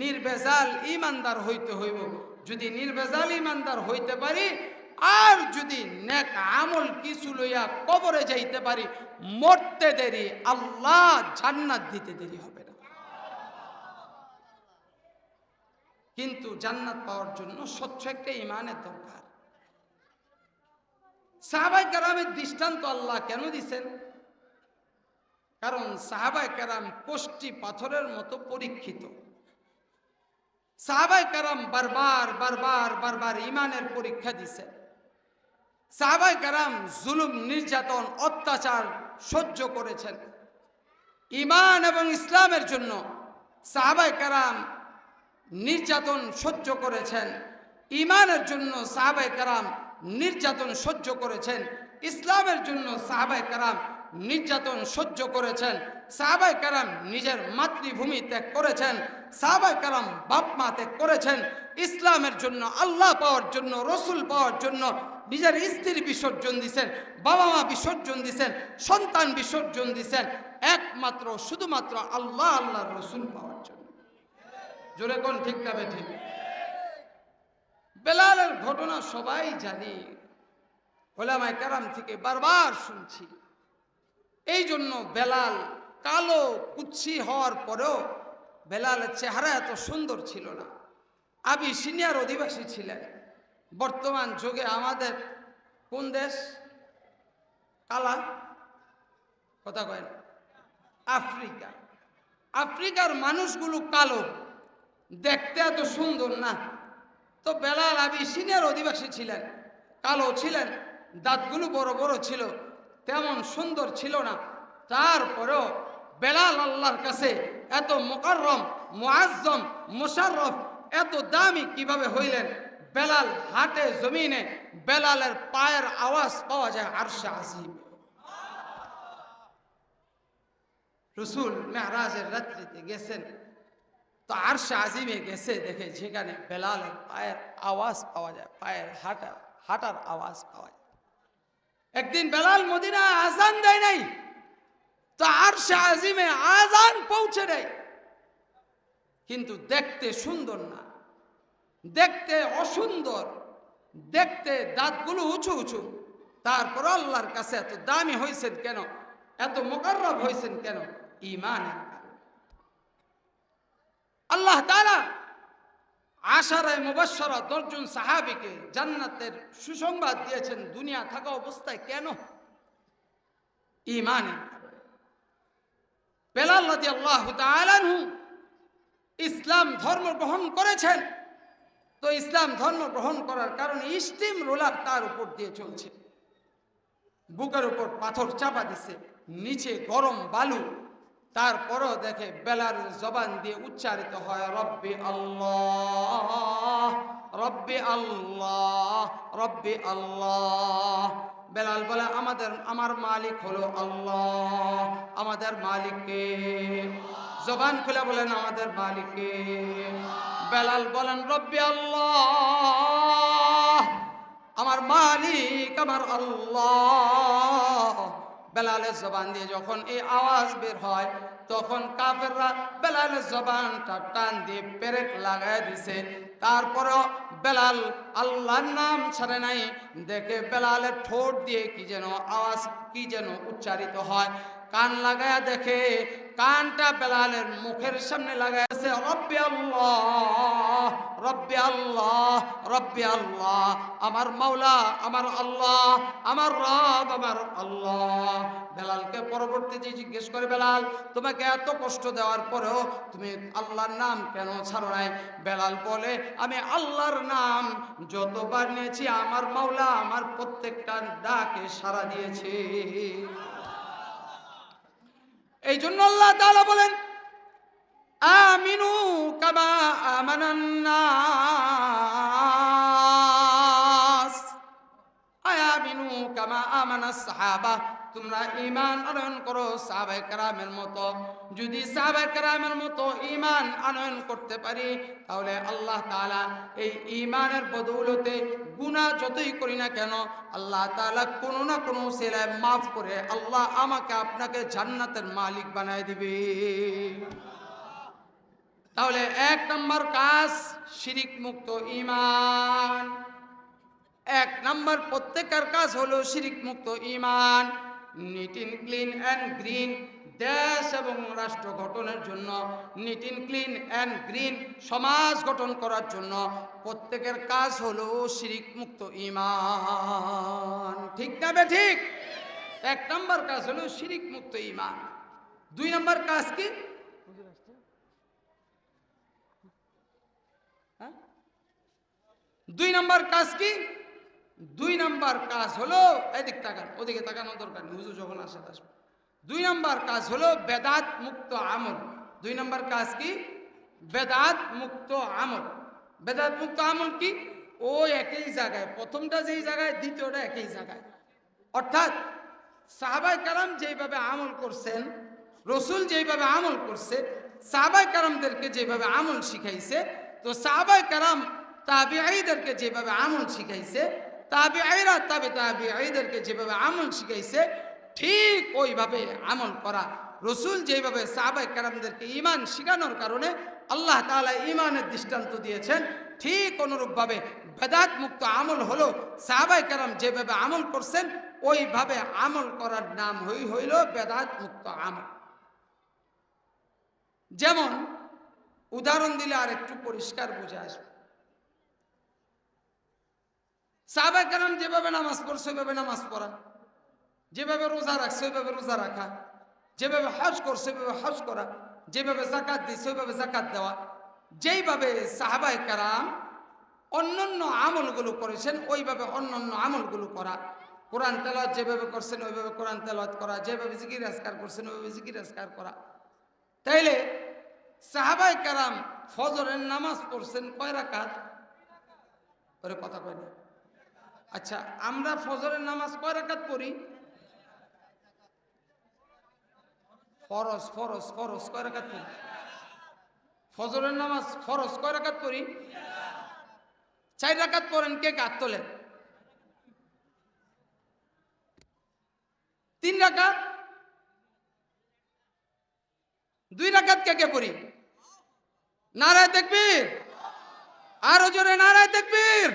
নির্ভেজাল ঈমানদার হইতে হইব। যদি নির্ভেজাল ঈমানদার হইতে পারি আর যদি নেক আমল কিছু লইয়া কবরে যাইতে পারি, মরতে দেরি, আল্লাহ জান্নাত দিতে দেরি হবে না। কিন্তু জান্নাত পাওয়ার জন্য স্বচ্ছ একটা ঈমানের দরকার। সাহাবায়ে কেরামের দৃষ্টান্ত আল্লাহ কেন দিছেন? কারণ সাহাবায়ে কেরাম কোষ্টি পাথরের মতো পরীক্ষিত। সাহাবায়ে কেরাম বারবার বারবার বারবার ঈমানের পরীক্ষা দিছেন। সাহাবায়ে কেরাম জুলুম, নির্যাতন, অত্যাচার সহ্য করেছেন। ঈমান এবং ইসলামের জন্য সাহাবায়ে কেরাম নির্যাতন সহ্য করেছেন। ঈমানের জন্য সাহাবায়ে কেরাম নির্যাতন সহ্য করেছেন। ইসলামের জন্য সাহাবায়ে কেরাম নির্যাতন সহ্য করেছেন। সাহাবায়ে কেরাম নিজের মাতৃভূমি ত্যাগ করেছেন। সাহাবায়ে কেরাম বাপ মা ত্যাগ করেছেন ইসলামের জন্য, আল্লাহ পাওয়ার জন্য, রসুল পাওয়ার জন্য। নিজের স্ত্রী বিসর্জন দিছেন, বাবা মা বিসর্জন দিছেন, সন্তান বিসর্জন দিছেন, একমাত্র শুধুমাত্র আল্লাহ আল্লাহর রসুল পাওয়ার জন্য। জোরে কোন ঠিক না ঠিক? বেলালের ঘটনা সবাই জানি, উলামায়ে কেরাম থেকে বারবার শুনছি। এই জন্য বেলাল কালো কুৎসি হওয়ার পরেও বেলালের চেহারা এত সুন্দর ছিল না। আবিসিনিয়ার অধিবাসী ছিলেন। বর্তমান যুগে আমাদের কোন দেশ? কালা কথা কয়েন, আফ্রিকা। আফ্রিকার মানুষগুলো কালো, দেখতে এত সুন্দর না। তো বেলাল আবিসিনিয়ার অধিবাসী ছিলেন, কালো ছিলেন, দাঁতগুলো বড় বড় ছিল, তেমন সুন্দর ছিল না। তারপরেও বেলাল আল্লাহর কাছে এত মুকাররম, মুআজ্জম, মুশাররফ, এত দামি কিভাবে হইলেন? বেলাল হাটে জমিনে বেলালের পায়ের আওয়াজ পাওয়া যায় আরশে আজিম। রসুল মেরাজের রাত্রিতে গেছেন, তো আরশে আজিমে গেছে, দেখে যেখানে বেলালের পায়ের আওয়াজ পাওয়া যায়, পায়ের হাঁটার আওয়াজ পাওয়া যায়। একদিন বেলাল মদিনায় আজান দেয় নাই, তো আরশে আজিমে আজান পৌঁছে দেয়, কিন্তু দেখতে সুন্দর না, দেখতে অসুন্দর, দেখতে দাঁতগুলো উঁচু উঁচু। তারপর আল্লাহর কাছে এত দামি হয়েছেন কেন? এত মুকাররব হয়েছেন কেন? ঈমানের কারণে। আল্লাহ তাআলা আশারায়ে মুবাশশারা 10 জন সাহাবীকে জান্নাতের সুসংবাদ দিয়েছেন দুনিয়া থাকা অবস্থায়। কেন? ঈমানের কারণে। বেলাল রাদিয়াল্লাহু তাআলা আনহু ইসলাম ধর্ম গ্রহণ করেছেন, তো ইসলাম ধর্ম গ্রহণ করার কারণে স্টিম রোলার তার উপর দিয়ে চলছে, বুকের উপর পাথর চাপা দিছে, নিচে গরম বালু। তারপরও দেখে বেলাল জবান দিয়ে উচ্চারিত হয় রব্বি আল্লাহ, রব্বি আল্লাহ, রব্বি আল্লাহ। বেলাল বলে আমার মালিক হলো আল্লাহ। আমাদের মালিককে জবান খুলে বলেন আমাদের মালিককে। বেলাল বলেন রব্বি আল্লাহ, আমার মালিক আমার আল্লাহ। বেলালের জবান দিয়ে যখন এই আওয়াজ বের হয়, তখন কাফেররা বেলালের জবানটা টান দিয়ে পেরেক লাগায় দিছে। তারপরেও বেলাল আল্লাহর নাম ছাড়ে নাই। দেখে বেলালের ঠোঁট দিয়ে কি যেন আওয়াজ, কি যেন উচ্চারিত হয়। কান লাগায়া দেখে, কানটা বেলালের মুখের সামনে লাগাইছে, রব্বি আল্লাহ, রব্বি আল্লাহ, রব্বি আল্লাহ, আমার মাওলা, আমার আল্লাহ, আমার রব, আমার আল্লাহ। বেলালকে পরবর্তীতে জিজ্ঞেস করে, বেলাল তোমাকে এত কষ্ট দেওয়ার পরেও তুমি আল্লাহর নাম কেন ছাড়ো নাই? বেলাল বলে, আমি আল্লাহর নাম যতবার নিয়েছি আমার মাওলা আমার প্রত্যেকটা ডাকে সাড়া দিয়েছে। এই জন্য আল্লাহ তাআলা বলেন, আমিনু কামা আমানান নাস, আমিনু কামা আমানাস সাহাবা, তোমরা ঈমান আনয়ন করো সাহাবায়ে কেরামের মতো। যদি সাহাবায়ে কেরামের মতো ঈমান আনয়ন করতে পারি, তাহলে আল্লাহ তাআলা এই ঈমানের বদৌলতে গুনাহ যতই করি না কেন, আল্লাহ তাআলা কোনো না কোনো সেলায় মাফ করে আল্লাহ আমাকে আপনাকে জান্নাতের মালিক বানায় দিবে। তাহলে এক নম্বর কাজ শিরিক মুক্ত ঈমান। এক নম্বর প্রত্যেকের কাজ হলো শিরিক মুক্ত ঈমান। Neat in clean and green দেশ এবং রাষ্ট্র গঠনের জন্য, neat in clean and green সমাজ গঠন করার জন্য প্রত্যেকের কাজ হলো শিরিক মুক্ত ঈমান। ঠিক না বে ঠিক? এক নম্বর কাজ হলো শিরিক মুক্ত ঈমান। দুই নম্বর কাজ কি? দুই নম্বর কাজ কি? দুই নম্বর কাজ হলো, এদিক তাকান, ওদিকে তাকানোর দরকার নেই, হুজুর যখন আসবে। দুই নম্বর কাজ হলো বেদাত মুক্ত আমল। দুই নম্বর কাজ কি? বেদাত মুক্ত আমল। বেদাত মুক্ত আমল কি? ও একই জায়গায়, প্রথমটা যেই জায়গায় দ্বিতীয়টা একই জায়গায়। অর্থাৎ সাহাবায়ে কেরাম যেইভাবে আমল করছেন, রসুল যেইভাবে আমল করছে, সাহাবায়ে কেরামদেরকে যেভাবে আমল শিখাইছে, তো সাহাবায়ে কেরাম তাবিঈদেরকে যেভাবে আমল শিখাইছে, তাবিঈরা তাবিঈদেরকে যেভাবে আমল শিখাইছে, ঠিক ওইভাবে আমল করা। রসুল যেভাবে সাহাবায়ে কেরামদেরকে ঈমান শিখানোর কারণে আল্লাহ তাআলা ঈমানের দৃষ্টান্ত দিয়েছেন, ঠিক অনুরূপভাবে বেদাত মুক্ত আমল হলো সাহাবায়ে কেরাম যেভাবে আমল করছেন ওইভাবে আমল করার নাম হইল বেদাত মুক্ত আমল। যেমন উদাহরণ দিলে আর একটু পরিষ্কার বুঝে আসবে। সাহাবায়ে কেরাম যেভাবে নামাজ পড়ছে ওইভাবে নামাজ পড়া, যেভাবে রোজা রাখছে ওইভাবে রোজা রাখা, যেভাবে হজ করছে ওইভাবে হজ করা, যেভাবে যাকাত দিচ্ছে ওইভাবে যাকাত দেওয়া, যেইভাবে সাহাবায়ে কেরাম অন্যান্য আমলগুলো করেছেন ওইভাবে অন্যান্য আমলগুলো করা। কোরআন তেলাওয়াত যেভাবে করছেন ওইভাবে কোরআন তেলাওয়াত করা, যেভাবে জিকির আজকার করছেন ওইভাবে জিকির আজকার করা। তাইলে সাহাবায়ে কেরাম ফজরের নামাজ পড়ছেন কয় রাকাত? ওরে কথা কয় না। আচ্ছা, আমরা ফজরের নামাজ কয় রাকাত পড়ি? ফরজ ফরজ ফরজ কয় রাকাত পড়ি? ফজরের নামাজ ফরজ কয় রাকাত পড়ি? 4 রাকাত পড়েন। কে হাত তোলেন? 3 রাকাত? 2 রাকাত কে কে পড়ি? নারায়ে তাকবীর, আরো জোরে নারায়ে তাকবীর।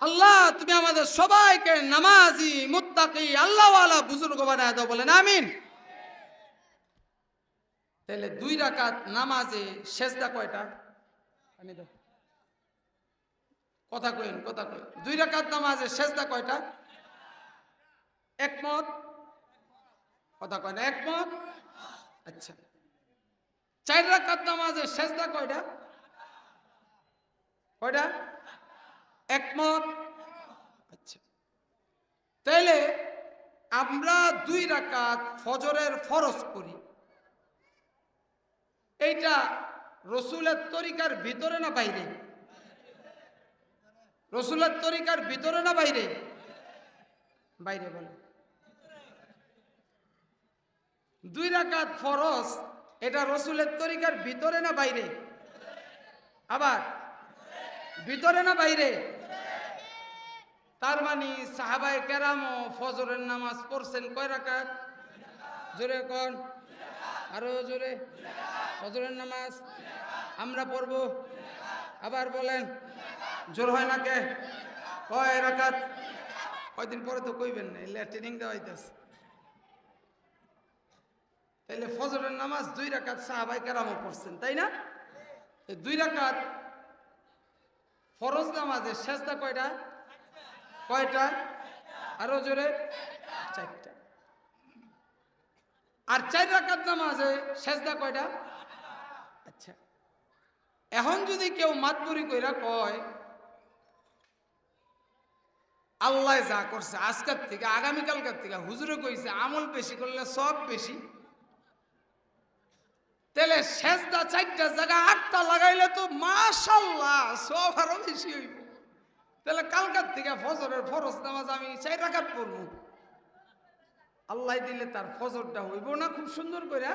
আল্লাহ তুমি আমাদের সবাইকে নামাজি মুত্তাকি আল্লাহওয়ালা বুজুর্গ বানায় দাও, বলেন আমিন। তাহলে 2 রাকাত নামাজে সেজদা কয়টা? কথা কইন, কথা কইন। 2 রাকাত নামাজে সেজদা কয়টা? একমত? কথা কয় না, একমত? আচ্ছা, 4 রাকাত নামাজে সেজদা কয়টা? কয়টা? একমত? আচ্ছা, তাইলে আমরা 2 রাকাত ফজরের ফরজ করি, এইটা রসুলের তরিকার ভিতরে না বাইরে? রসুলের তরিকার ভিতরে না বাইরে? বাইরে। বলে 2 রাকাত ফরজ এটা রসুলের তরিকার ভিতরে না বাইরে? আবার ভিতরে না বাইরে? তার মানে সাহাবায়ে কেরাম ফজরের নামাজ পড়ছেন কয় রাকাত? জোরে কোন? আরো জোরে। ফজরের নামাজ আমরা পড়ব, আবার বলেন, জোর হয় না কে? কয় রাকাত? কয়দিন পরে তো কইবেন না, এলে ট্রেনিং দেওয়া হইতেছে। তাইলে ফজরের নামাজ 2 রাকাত সাহাবায়ে কেরামও পড়ছেন, তাই না? এই 2 রাকাত ফরজ নামাজে সেজদা কয়টা? কয়টা? আরো জোরে। 4টা। আর 4 রাকাত নামাজে সেজদা কয়টা? আচ্ছা, এখন যদি কেউ মাতবুরি কইরা কয় আল্লাহ যা করছে আজকের থেকে আগামীকালকার থেকে হুজুরে কইছে আমল বেশি করলে সব বেশি, তাহলে সেজদা 4টা জায়গা 8টা লাগাইলে তো মাশাআল্লাহ সব আরো বেশি হইব। তাহলে কালকার থেকে ফজরের ফরজ নামাজ আমি 4 রাকাত পড়ব, আল্লাহ দিলে তার ফজরটা হইব না খুব সুন্দর কইরা?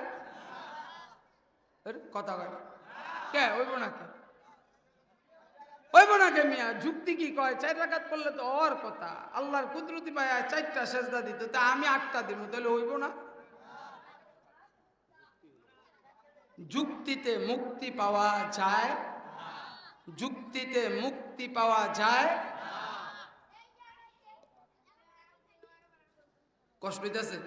কথা কয় কে? হইব না কে? হইব না কে মিয়া? যুক্তি কি কয়? 4 রাকাত পড়লে তো ওর কথা, আল্লাহর কুদরতি পায় 4টা সেজদা দিত, তা আমি 8টা দিব, তাহলে হইব না? যুক্তিতে মুক্তি পাওয়া যায়, যুক্তিতে মুক্তি পাওয়া যায়। কষ্ট হইতেছে?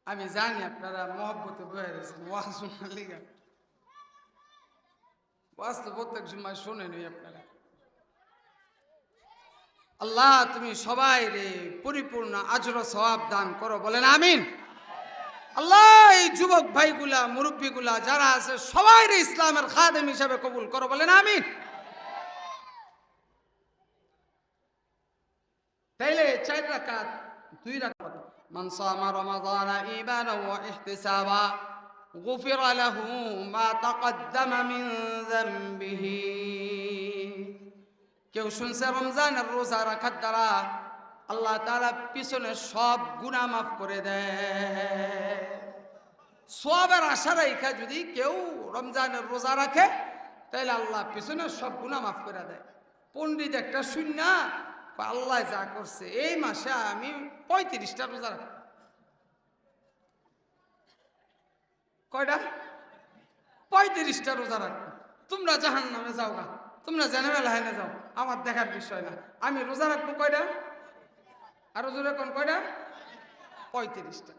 আমি জানি আপনারা মহব্বতে বয়ে রয়েছেন, ওয়াজ শোনার লিগা। ওয়াজ তো প্রত্যেক সময় শোনেনি আপনারা। আল্লাহ তুমি সবাই রে পরিপূর্ণ আজর সওয়াব দান করো, বলেন আমিন। আল্লাহ এই যুবক ভাইগুলা মুরব্বীগুলা যারা আছে সবাই রে ইসলামের খাদেম হিসাবে কবুল করো, বলেন আমিন। তাইলে 4 রাকাত 2 রাকাত। মান সামা রমাদানা ঈমানান ওয়া ইহতিসাবা গুফিরা লাহু মা তাকদ্দামা মিন যামবিহি। কেউ শুনছে রমজানের রোজা রাখার দ্বারা আল্লাহ তাআলা পিছনের সব গুনাহ মাফ করে দেয়। সওয়াবের আশা রাখা যদি কেউ রমজানের রোজা রাখে তাহলে আল্লাহ পিছনের সব গুনাহ মাফ করে দেয়। পণ্ডিত একটা শূন্য আল্লাহ যা করছে এই মাসে আমি 35টা রোজা রাখব। কয়টা? 35টা রোজা রাখবো। তোমরা জাহান্নামে যাও না, তোমরা জেনারেল লাইনে যাও, আমার দেখার বিষয় না। আমি রোজা রাখবো কয়টা? আরো জোরে কোন কয়টা? 35টা।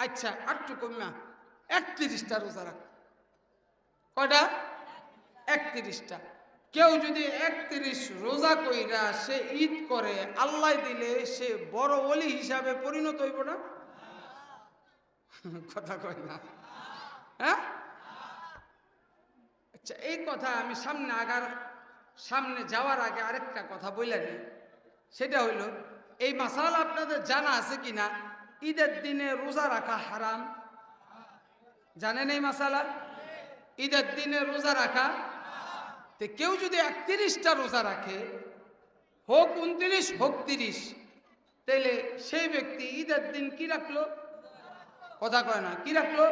আচ্ছা আটটু কমিয়া 31টা রোজা রাখবো। কয়টা? 31টা। কেউ যদি 31 রোজা কইরা সে ঈদ করে আল্লাহ দিলে সে বড় ওলি হিসাবে পরিণত হইব না? কথা কয় না? হ্যাঁ, আচ্ছা এই কথা আমি সামনে যাওয়ার আগে আরেকটা কথা বলে নিই। সেটা হইল এই মাসালা আপনাদের জানা আছে কিনা? ঈদের দিনে রোজা রাখা হারাম, জানেন এই মাসালা? ঈদের দিনে রোজা রাখা, তো কেউ যদি 31টা রোজা রাখে, হোক 29 হোক 30, তাহলে সেই ব্যক্তি ঈদের দিন কি রাখলো? কথা কয় না, কি রাখলো?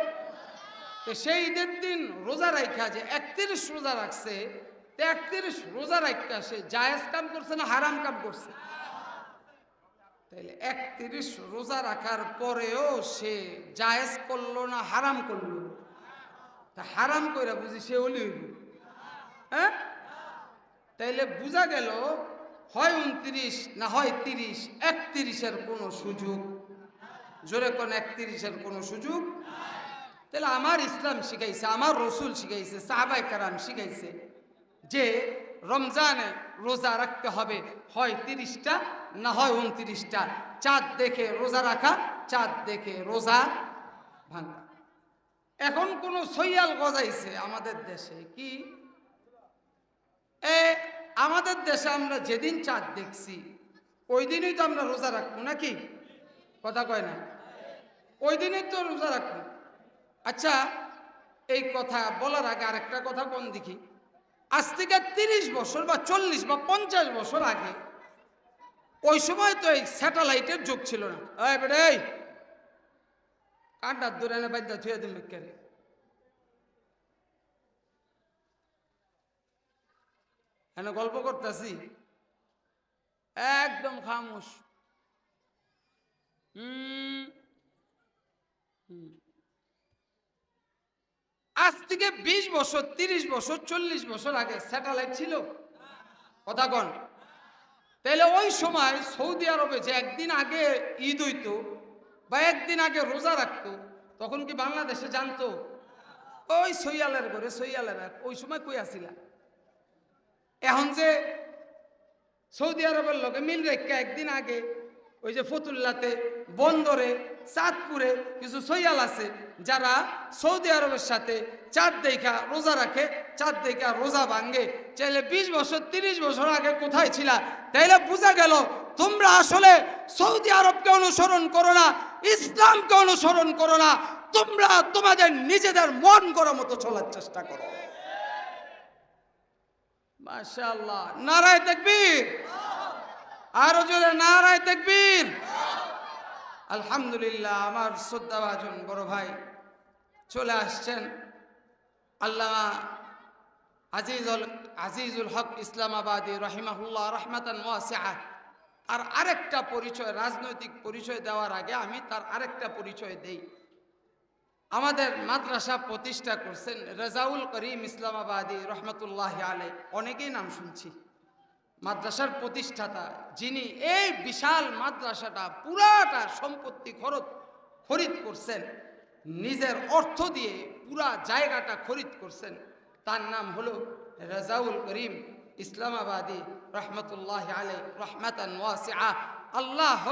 তো সেই ঈদের দিন রোজা রাখা যে 31 রোজা রাখছে, 31 রোজা রাখা সে জায়েজ কাম করছে না হারাম কাম করছে? তাইলে 31 রোজা রাখার পরেও সে জায়েজ করলো না হারাম করলো? তা হারাম কইরা বুঝি সে ওলি হইব? হ্যাঁ, তাইলে বুঝা গেল হয় 29 না হয় 30, 31-এর কোনো সুযোগ, জোরে কোন 31-এর কোনো সুযোগ। তাহলে আমার ইসলাম শিখাইছে, আমার রসুল শিখাইছে, সাহাবায়ে কেরাম শিখাইছে যে রমজানে রোজা রাখতে হবে হয় 30টা না হয় 29টা। চাঁদ দেখে রোজা রাখা, চাঁদ দেখে রোজা ভাঙা। এখন কোন সৈয়াল গজাইছে আমাদের দেশে কি? আমাদের দেশে আমরা যেদিন চাঁদ দেখছি ওই দিনই তো আমরা রোজা রাখবো নাকি? কথা কয় না? ওই দিনই তো রোজা রাখবো। আচ্ছা এই কথা বলার আগে আরেকটা কথা কোন দেখি। আজ থেকে 30 বছর বা 40 বা 50 বছর আগে ওই সময় তো এই স্যাটেলাইটের যুগ ছিল না। এই বেটা এই কাঁটার দূরে বাইদা থুয়ে দিন কেন? গল্প করতেছি একদম খামোশ। হুম, আজ থেকে 20 বছর 30 বছর 40 বছর আগে স্যাটেলাইট ছিল? কথা কন। তাহলে ওই সময় সৌদি আরবে যে একদিন আগে ঈদ হইতো বা একদিন আগে রোজা রাখতো, তখন কি বাংলাদেশে জানতো? ওই সৈয়ালের ঘরে সৈয়ালের ওই সময় কই আসিলা? এখন যে সৌদি আরবের লোকে মিল রেখা একদিন আগে ওই যে ফতুল্লাতে, বন্দরে, চাঁদপুরে কিছু সৈয়াল আছে যারা সৌদি আরবের সাথে চাঁদ দেখা রোজা রাখে, চাঁদ দেখা রোজা ভাঙ্গে। চাইলে 20 বছর 30 বছর আগে কোথায় ছিলা? তাইলে বোঝা গেল তোমরা আসলে সৌদি আরবকে অনুসরণ করো না, ইসলামকে অনুসরণ করো না, তোমরা তোমাদের নিজেদের মন করার মতো চলার চেষ্টা করো। মাশাআল্লাহ, নারায়ে তাকবীর, আরো জোরে নারায়ে তাকবীর। আলহামদুলিল্লাহ, আমার শ্রদ্ধাভাজন বড় ভাই চলে আসছেন, আল্লামা আজিজুল হক ইসলামাবাদী রহিমাহুল্লাহ রহমাতান ওয়াসিআ। আর আরেকটা পরিচয়, রাজনৈতিক পরিচয় দেওয়ার আগে আমি তার আরেকটা পরিচয় দেই। আমাদের মাদ্রাসা প্রতিষ্ঠা করছেন রেজাউল করিম ইসলামাবাদী রহমতুল্লাহ আলাই, অনেকেই নাম শুনছি। মাদ্রাসার প্রতিষ্ঠাতা যিনি এই বিশাল মাদ্রাসাটা পুরাটা সম্পত্তি খরিদ করছেন, নিজের অর্থ দিয়ে পুরা জায়গাটা খরিদ করছেন, তার নাম হলো রেজাউল করিম ইসলামাবাদী রহমতুল্লাহ আলাই রহমাতান ওয়াসিআ। আল্লাহ